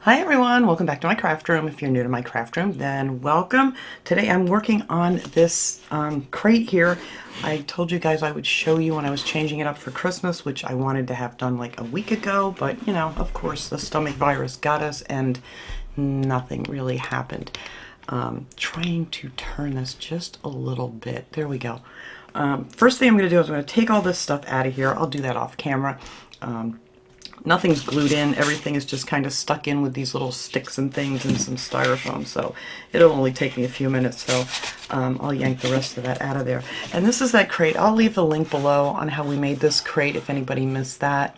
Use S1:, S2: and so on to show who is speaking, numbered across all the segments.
S1: Hi everyone, welcome back to my craft room. If you're new to my craft room, then welcome. Today I'm working on this crate here. I told you guys I would show you when I was changing it up for Christmas, which I wanted to have done like a week ago, but you know, of course the stomach virus got us and nothing really happened. Trying to turn this just a little bit. There we go. First thing I'm going to do is I'm going to take all this stuff out of here. I'll do that off camera. Nothing's glued in, everything is just kind of stuck in with these little sticks and things and some styrofoam, so it'll only take me a few minutes, so I'll yank the rest of that out of there. And this is that crate. I'll leave the link below on how we made this crate if anybody missed that.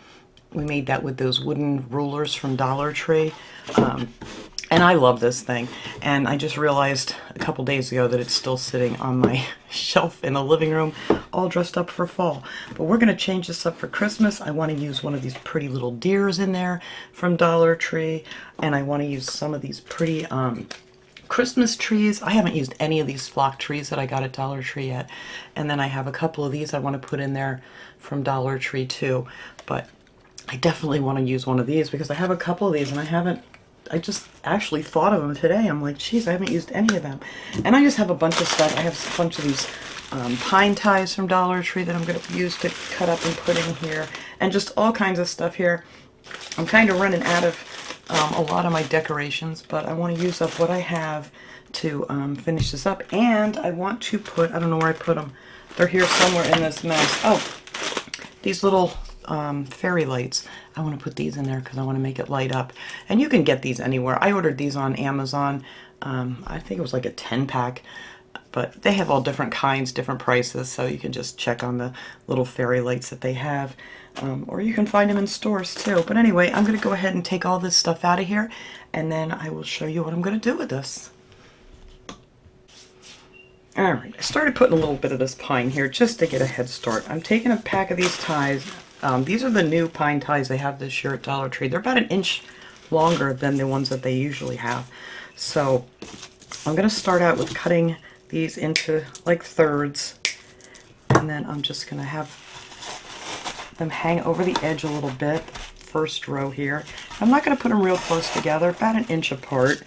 S1: We made that with those wooden rulers from Dollar Tree. And I love this thing, and I just realized a couple days ago that it's still sitting on my shelf in the living room all dressed up for fall. But we're going to change this up for Christmas. I want to use one of these pretty little deers in there from Dollar Tree, and I want to use some of these pretty Christmas trees. I haven't used any of these flock trees that I got at Dollar Tree yet, and then I have a couple of these I want to put in there from Dollar Tree too, but I definitely want to use one of these because I have a couple of these and I just actually thought of them today. I'm like, geez, I haven't used any of them. And I just have a bunch of stuff. I have a bunch of these pine ties from Dollar Tree that I'm going to use to cut up and put in here. And just all kinds of stuff here. I'm kind of running out of a lot of my decorations, but I want to use up what I have to finish this up. And I want to put, I don't know where I put them. They're here somewhere in this mess. Oh, these little fairy lights. I want to put these in there because I want to make it light up. And you can get these anywhere. I ordered these on Amazon. I think it was like a 10-pack. But they have all different kinds, different prices. So you can just check on the little fairy lights that they have. Or you can find them in stores too. But anyway, I'm going to go ahead and take all this stuff out of here. And then I will show you what I'm going to do with this. Alright, I started putting a little bit of this pine here just to get a head start. I'm taking a pack of these ties. These are the new pine ties they have this year at Dollar Tree. They're about 1 inch longer than the ones that they usually have. So I'm going to start out with cutting these into like thirds. And then I'm just going to have them hang over the edge a little bit. First row here. I'm not going to put them real close together, about 1 inch apart,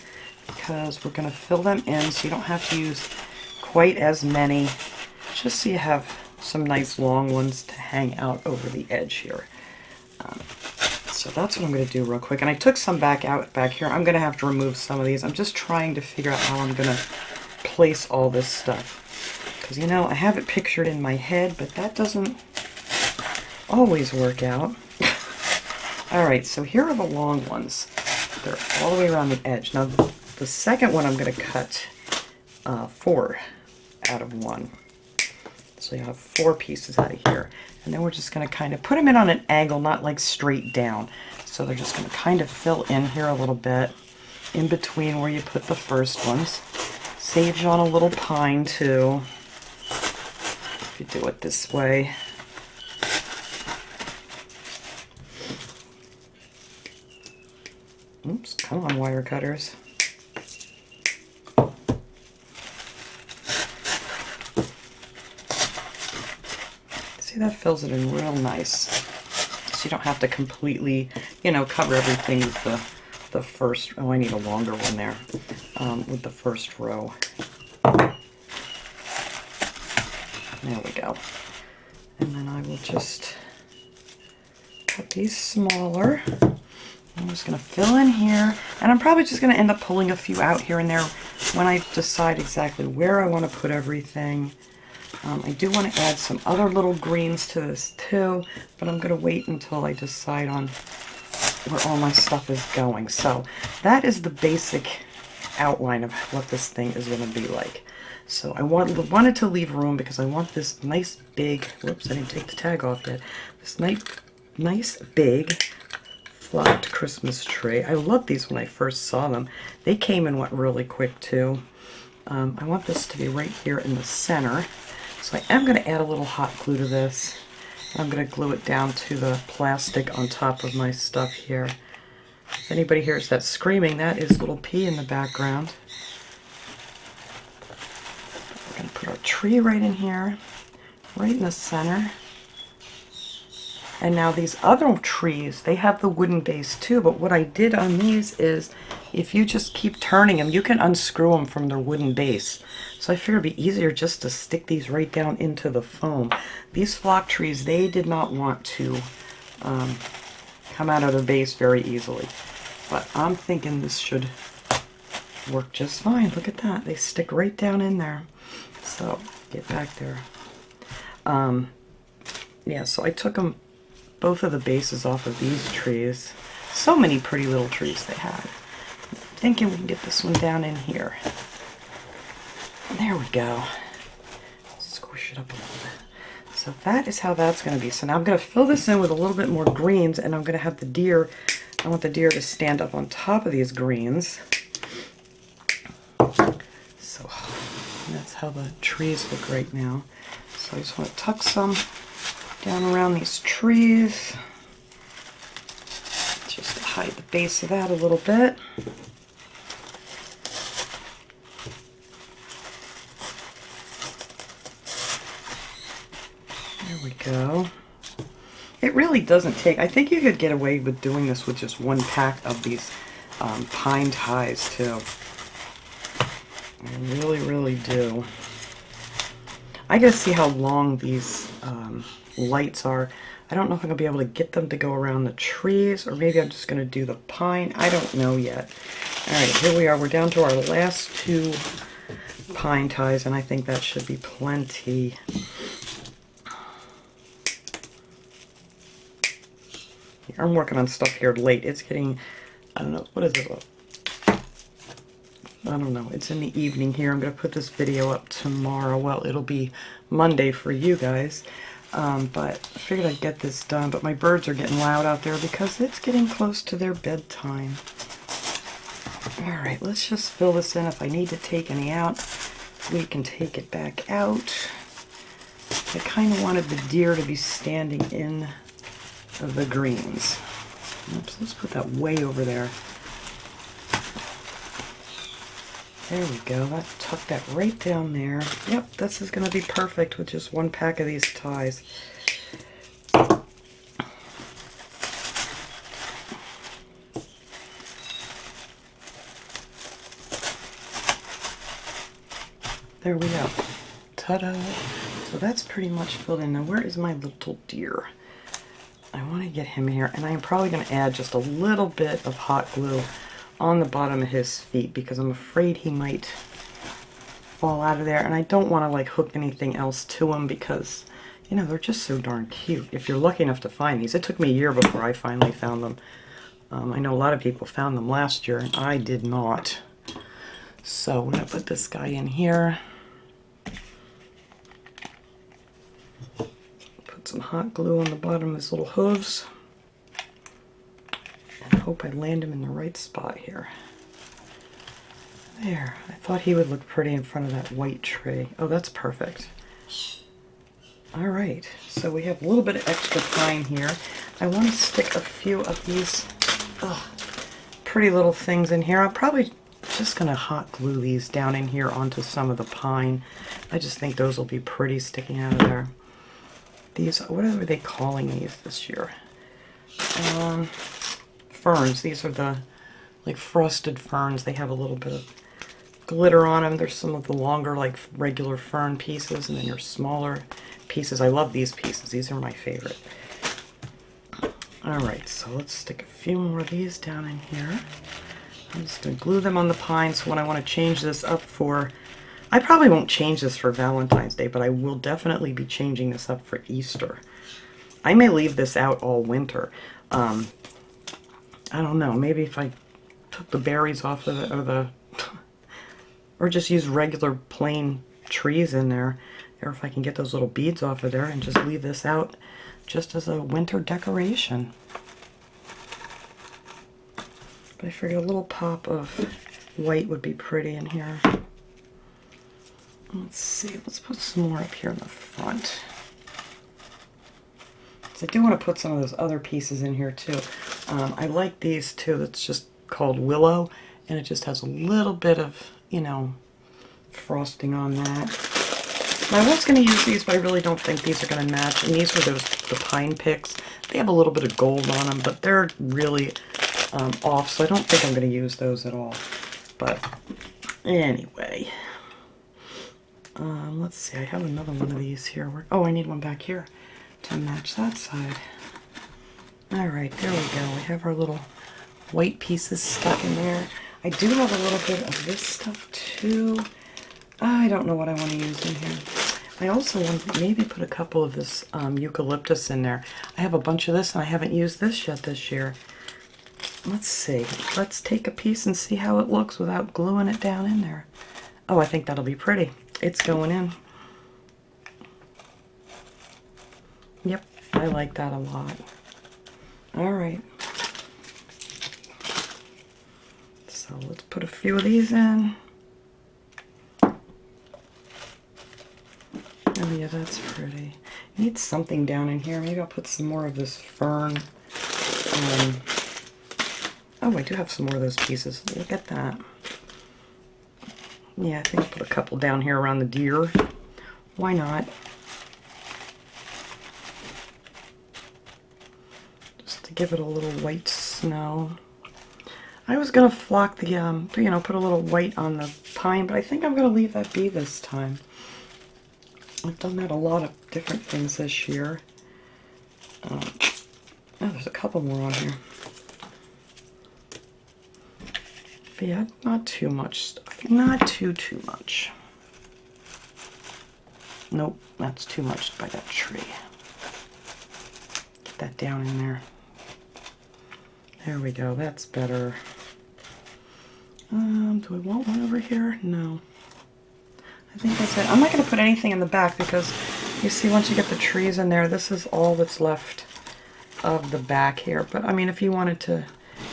S1: because we're going to fill them in so you don't have to use quite as many, just so you have some nice long ones to hang out over the edge here. So that's what I'm going to do real quick. And I took some back here. I'm going to have to remove some of these. I'm just trying to figure out how I'm going to place all this stuff. Because, you know, I have it pictured in my head, but that doesn't always work out. Alright, so here are the long ones. They're all the way around the edge. Now, the second one I'm going to cut 4 out of 1. So you have 4 pieces out of here. And then we're just going to kind of put them in on an angle, not like straight down. So they're just going to kind of fill in here a little bit in between where you put the first ones. Saves you on a little pine too, if you do it this way. Oops, come on, wire cutters. See, that fills it in real nice. So you don't have to completely, you know, cover everything with the first, oh, I need a longer one there, with the first row. There we go. And then I will just cut these smaller. I'm just going to fill in here, and I'm probably just going to end up pulling a few out here and there when I decide exactly where I want to put everything. I do want to add some other little greens to this too, but I'm going to wait until I decide on where all my stuff is going. So that is the basic outline of what this thing is going to be like. So I wanted to leave room because I want this nice big, whoops, I didn't take the tag off yet, this nice big flocked Christmas tree. I loved these when I first saw them. They came and went really quick too. I want this to be right here in the center. So I am going to add a little hot glue to this. I'm going to glue it down to the plastic on top of my stuff here. If anybody hears that screaming, that is little P in the background. We're going to put our tree right in here, right in the center. And now these other trees, they have the wooden base too, but what I did on these is if you just keep turning them, you can unscrew them from their wooden base. So I figured it'd be easier just to stick these right down into the foam. These flock trees, they did not want to come out of their base very easily. But I'm thinking this should work just fine. Look at that. They stick right down in there. So, get back there. Yeah, so I took them, both of the bases off of these trees. So many pretty little trees they had. I'm thinking we can get this one down in here. There we go. Squish it up a little bit. So that is how that's going to be. So now I'm going to fill this in with a little bit more greens, and I'm going to have the deer, I want the deer to stand up on top of these greens. So that's how the trees look right now. So I just want to tuck some down around these trees, just to hide the base of that a little bit. There we go. It really doesn't take, I think you could get away with doing this with just one pack of these pine ties too. I really, really do. I gotta see how long these lights are. I don't know if I'm gonna be able to get them to go around the trees, or maybe I'm just gonna do the pine. I don't know yet. All right, here we are. We're down to our last 2 pine ties, and I think that should be plenty. I'm working on stuff here late. It's getting, I don't know, what is it? I don't know. It's in the evening here. I'm going to put this video up tomorrow. Well, it'll be Monday for you guys. But I figured I'd get this done. But my birds are getting loud out there because it's getting close to their bedtime. Alright, let's just fill this in. If I need to take any out, we can take it back out. I kind of wanted the deer to be standing in the greens. Oops, let's put that way over there. There we go. That tuck that right down there. Yep, this is going to be perfect with just one pack of these ties. There we go. Ta-da! So that's pretty much filled in. Now where is my little deer? I want to get him here, and I'm probably going to add just a little bit of hot glue on the bottom of his feet because I'm afraid he might fall out of there, and I don't want to like hook anything else to him because, you know, they're just so darn cute. If you're lucky enough to find these. It took me a year before I finally found them. I know a lot of people found them last year, and I did not. So we're going to put this guy in here. Put some hot glue on the bottom of his little hooves. And hope I land him in the right spot here. There. I thought he would look pretty in front of that white tree. Oh, that's perfect. Alright, so we have a little bit of extra pine here. I want to stick a few of these pretty little things in here. I'm probably just going to hot glue these down in here onto some of the pine. I just think those will be pretty sticking out of there. These, what are they calling these this year? Ferns. These are the like frosted ferns. They have a little bit of glitter on them. There's some of the longer like regular fern pieces, and then your smaller pieces. I love these pieces. These are my favorite. Alright, so let's stick a few more of these down in here. I'm just going to glue them on the pine, so when I want to change this up for, I probably won't change this for Valentine's Day, but I will definitely be changing this up for Easter. I may leave this out all winter. I don't know, maybe if I took the berries off of it, or just use regular plain trees in there, or if I can get those little beads off of there and just leave this out just as a winter decoration. But I figured a little pop of white would be pretty in here. Let's see, let's put some more up here in the front. So I do want to put some of those other pieces in here too. I like these too. It's just called Willow, and it just has a little bit of, you know, frosting on that. And I was going to use these, but I really don't think these are going to match. And these were the pine picks. They have a little bit of gold on them, but they're really off, so I don't think I'm going to use those at all. But anyway, let's see. I have another one of these here. Oh, I need one back here to match that side. All right, there we go. We have our little white pieces stuck in there. I do have a little bit of this stuff too. I don't know what I want to use in here. I also want to maybe put a couple of this eucalyptus in there. I have a bunch of this and I haven't used this yet this year. Let's see. Let's take a piece and see how it looks without gluing it down in there. Oh, I think that'll be pretty. It's going in. Yep, I like that a lot. All right. So let's put a few of these in. Oh yeah, that's pretty. Need something down in here. Maybe I'll put some more of this fern. Oh, I do have some more of those pieces. Look at that. Yeah, I think I'll put a couple down here around the deer. Why not? Just to give it a little white snow. I was gonna flock the, you know, put a little white on the pine, but I think I'm gonna leave that be this time. I've done that a lot of different things this year. Oh, there's a couple more on here. But yeah, not too much stuff. Not too much. Nope, that's too much by that tree. Get that down in there. There we go, that's better. Do we want one over here? No. I think that's it. I'm not going to put anything in the back because you see once you get the trees in there, this is all that's left of the back here. But I mean, if you wanted to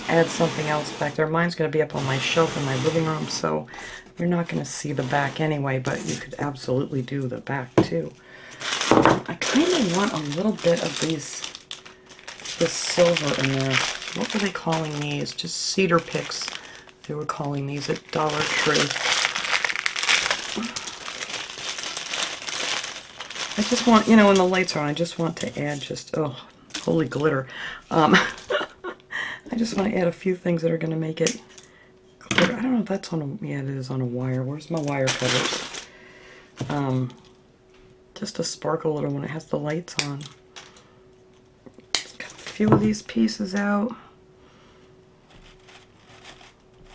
S1: add something else back there, mine's going to be up on my shelf in my living room, so you're not going to see the back anyway, but you could absolutely do the back too. I kind of want a little bit of this silver in there. What were they calling these? Just cedar picks. They were calling these at Dollar Tree. I just want, you know, when the lights are on, I just want to add just, oh, holy glitter. I just want to add a few things that are going to make it glitter. I don't know if that's on a, yeah, it is on a wire. Where's my wire cutters? Just to sparkle a little when it has the lights on. Just cut a few of these pieces out.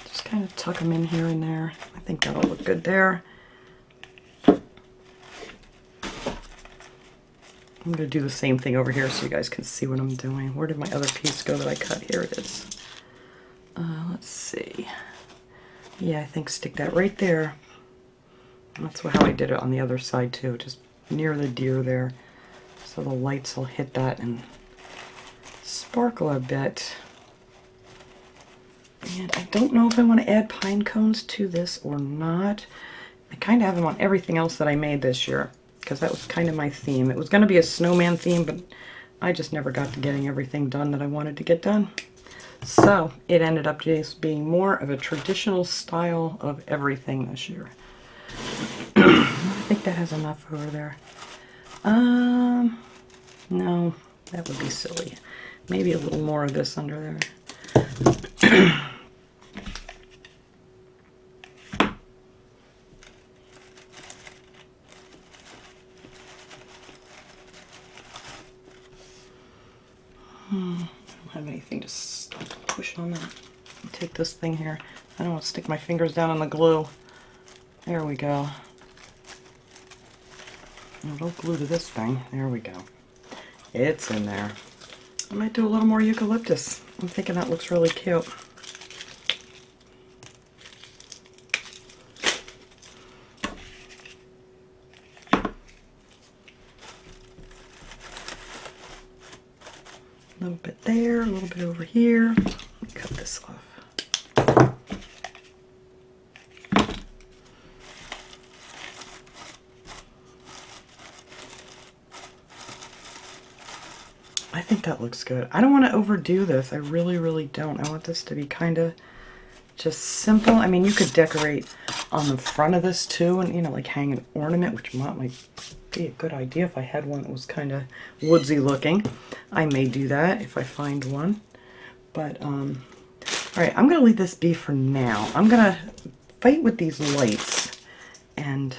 S1: Just kind of tuck them in here and there. I think that'll look good there. I'm going to do the same thing over here so you guys can see what I'm doing. Where did my other piece go that I cut? Here it is. Let's see. Yeah, I think stick that right there. That's how I did it on the other side too, just near the deer there. So the lights will hit that and sparkle a bit. And I don't know if I want to add pine cones to this or not. I kind of have them on everything else that I made this year, because that was kind of my theme. It was going to be a snowman theme, but I just never got to getting everything done that I wanted to get done. So it ended up just being more of a traditional style of everything this year. I think that has enough over there. No, that would be silly. Maybe a little more of this under there. I don't have anything to push on that. Take this thing here. I don't want to stick my fingers down on the glue. There we go. No, don't glue to this thing. There we go. It's in there. I might do a little more eucalyptus. I'm thinking that looks really cute. A little bit there, a little bit over here. Cut this off. I think that looks good. I don't want to overdo this. I really, really don't. I want this to be kind of just simple. I mean, you could decorate on the front of this too, and you know, like hang an ornament, which might be a good idea if I had one that was kind of woodsy looking. I may do that if I find one. But all right, I'm gonna leave this be for now. I'm gonna fight with these lights, and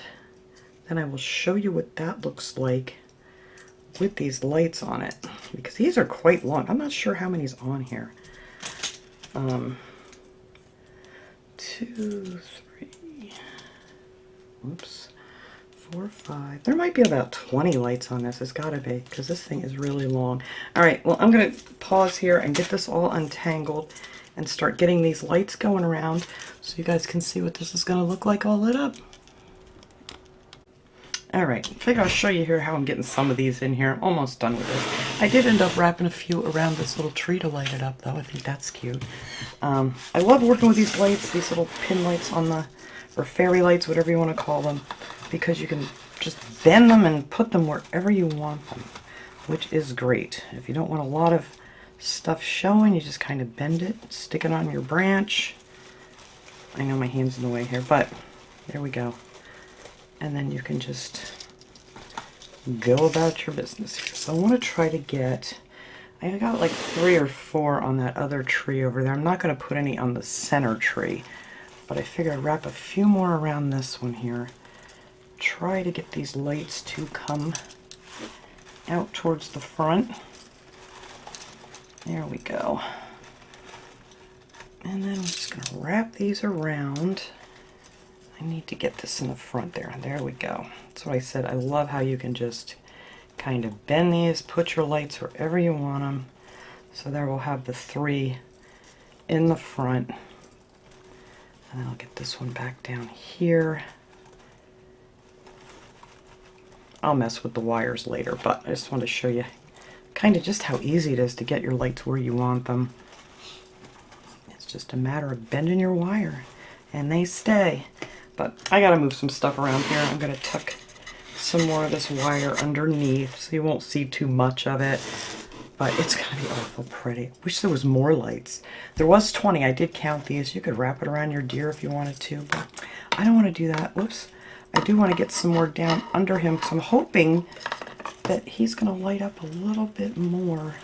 S1: then I will show you what that looks like with these lights on it, because these are quite long. I'm not sure how many's on here. 2, 3, oops, 4, 5. There might be about 20 lights on this. It's gotta be, because this thing is really long. All right, well, I'm gonna pause here and get this all untangled and start getting these lights going around so you guys can see what this is gonna look like all lit up. All right, I figure I'll show you here how I'm getting some of these in here. I'm almost done with this. I did end up wrapping a few around this little tree to light it up, though. I think that's cute. I love working with these lights, these little pin lights on the, or fairy lights, whatever you want to call them, because you can just bend them and put them wherever you want them, which is great. If you don't want a lot of stuff showing, you just kind of bend it, stick it on your branch. I know my hand's in the way here, but there we go. And then you can just go about your business here. So I want to try to get, I got like 3 or 4 on that other tree over there. I'm not going to put any on the center tree, but I figure I'd wrap a few more around this one here. Try to get these lights to come out towards the front. There we go. And then I'm just going to wrap these around. I need to get this in the front there. There we go. That's what I said. I love how you can just kind of bend these, put your lights wherever you want them. So there we'll have the 3 in the front. And then I'll get this one back down here. I'll mess with the wires later, but I just want to show you kind of just how easy it is to get your lights where you want them. It's just a matter of bending your wire and they stay. But I gotta move some stuff around here. I'm gonna tuck some more of this wire underneath so you won't see too much of it. But it's gonna be awful pretty. Wish there was more lights. There was 20. I did count these. You could wrap it around your deer if you wanted to, but I don't want to do that. Whoops. I do want to get some more down under him because I'm hoping that he's gonna light up a little bit more.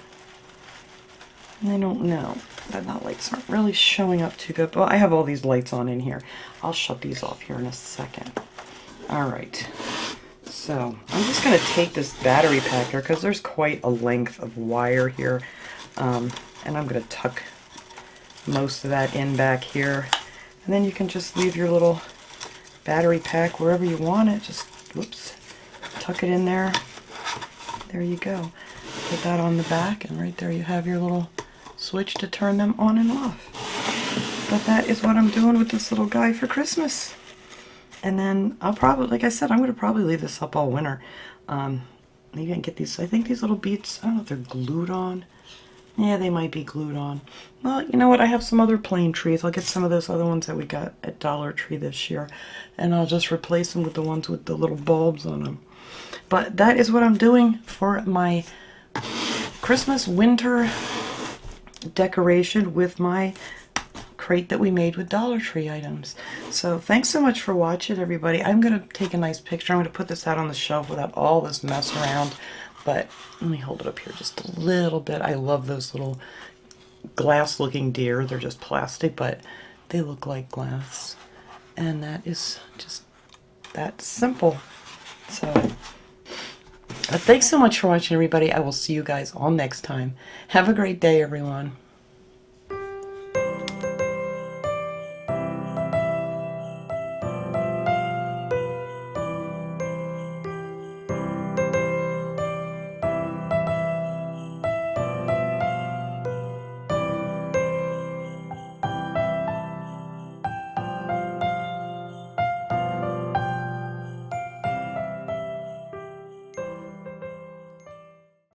S1: And I don't know. The lights aren't really showing up too good. Well, I have all these lights on in here. I'll shut these off here in a second. All right. So I'm just going to take this battery pack here because there's quite a length of wire here. And I'm going to tuck most of that in back here. And then you can just leave your little battery pack wherever you want it. Just, whoops, tuck it in there. There you go. Put that on the back, and right there you have your little switch to turn them on and off. But that is what I'm doing with this little guy for Christmas. And then I'll probably, like I said, I'm going to probably leave this up all winter. Maybe I can get these, I think these little beads, I don't know if they're glued on. Yeah, they might be glued on. Well, you know what, I have some other plain trees. I'll get some of those other ones that we got at Dollar Tree this year. And I'll just replace them with the ones with the little bulbs on them. But that is what I'm doing for my Christmas winter decoration with my crate that we made with Dollar Tree items. So thanks so much for watching, everybody. I'm going to take a nice picture. I'm going to put this out on the shelf without all this mess around. But let me hold it up here just a little bit. I love those little glass looking deer. They're just plastic, but they look like glass. And that is just that simple. So thanks so much for watching, everybody. I will see you guys all next time. Have a great day, everyone.